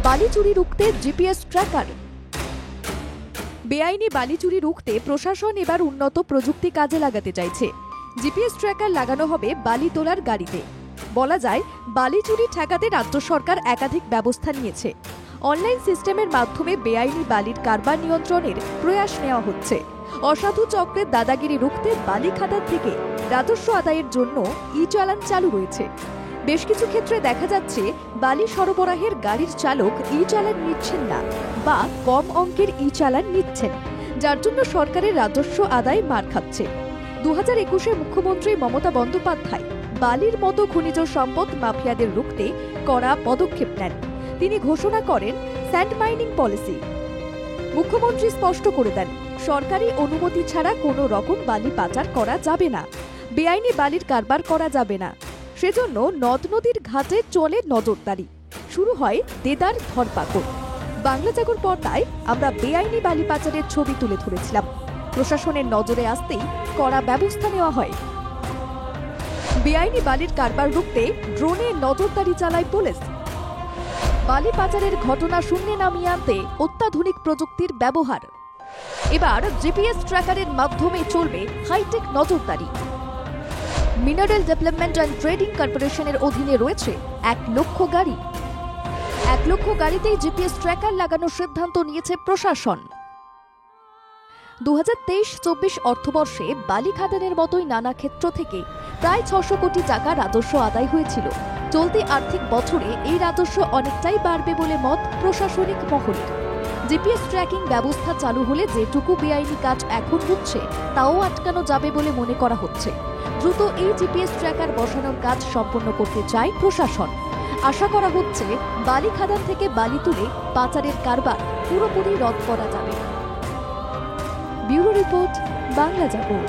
বালি চুরি রুখতে জিপিএস ট্র্যাকার। বেআইনি বালি চুরি রুখতে প্রশাসন এবার উন্নত প্রযুক্তি কাজে লাগাতে চাইছে। জিপিএস ট্র্যাকার লাগানো হবে বালি তোলার গাড়িতে। বলা যায়, বালি চুরি ঠেকাতে রাজ্য সরকার একাধিক ব্যবস্থা নিয়েছে। অনলাইন সিস্টেমের মাধ্যমে বেআইনি বালির কারবার নিয়ন্ত্রণের প্রয়াস নেওয়া হচ্ছে। অসাধু চক্রের দাদাগিরি রুখতে বালি খাদান থেকে রাজস্ব আদায়ের জন্য ই-চালান চালু রয়েছে। বেশ কিছু ক্ষেত্রে দেখা যাচ্ছে বালি সরবরাহের গাড়ির চালক ই-চালান নিচ্ছেন না বা কম অঙ্কের ই-চালান নিচ্ছেন, যার জন্য সরকারের রাজস্ব আদায় মার খাচ্ছে। 2021-এ মুখ্যমন্ত্রী মমতা বন্দ্যোপাধ্যায় বালির মতো খনিজ সম্পদ মাফিয়াদের রুখতে কড়া পদক্ষেপ নেন। তিনি ঘোষণা করেন স্যান্ড মাইনিং পলিসি। মুখ্যমন্ত্রী স্পষ্ট করে দেন, সরকারি অনুমতি ছাড়া কোনো রকম বালি পাচার করা যাবে না, বেআইনি বালির কারবার করা যাবে না। সেজন্য নদ নদীর ঘাটে চলে নজরদারি। শুরু হয় দেদার ধরপাকড়। বাংলা জাগর পর্দায় আমরা বেআইনি বালি পাচারের ছবি তুলে ধরেছিলাম। প্রশাসনের নজরে আসতেই কড়া ব্যবস্থা নেওয়া হয়। বেআইনি বালির কারবার রুখতে ড্রোনে নজরদারি চালায় পুলিশ। বালি পাচারের ঘটনা শূন্যে নামিয়ে আনতে অত্যাধুনিক প্রযুক্তির ব্যবহার। এবার জিপিএস ট্র্যাকারের মাধ্যমে চলবে হাইটেক নজরদারি। মিনারেল ডেভেলপমেন্ট অ্যান্ড ট্রেডিং কর্পোরেশনের অধীনে রয়েছে 1 লক্ষ গাড়ি। 1 লক্ষ গাড়িতেই জিপিএস ট্র্যাকার লাগানোর সিদ্ধান্ত নিয়েছে প্রশাসন। 2023-24 অর্থবর্ষে বালি খাদানের মতোই নানা ক্ষেত্র থেকে প্রায় 600 কোটি টাকা রাজস্ব আদায় হয়েছিল। চলতি আর্থিক বছরে এই রাজস্ব অনেকটাই বাড়বে বলে মত প্রশাসনিক মহলের। জিপিএস ট্র্যাকিং ব্যবস্থা চালু হলে যেটুকু বেআইনি কাজ এখন হচ্ছে তাও আটকানো যাবে বলে মনে করা হচ্ছে। দ্রুত এই জিপিএস ট্র্যাকার বসানোর কাজ সম্পন্ন করতে চায় প্রশাসন। আশা করা হচ্ছে বালি খাদান থেকে বালি তুলে পাচারের কারবার পুরোপুরি রদ করা যাবে। Bureau report, Bangla Jagar.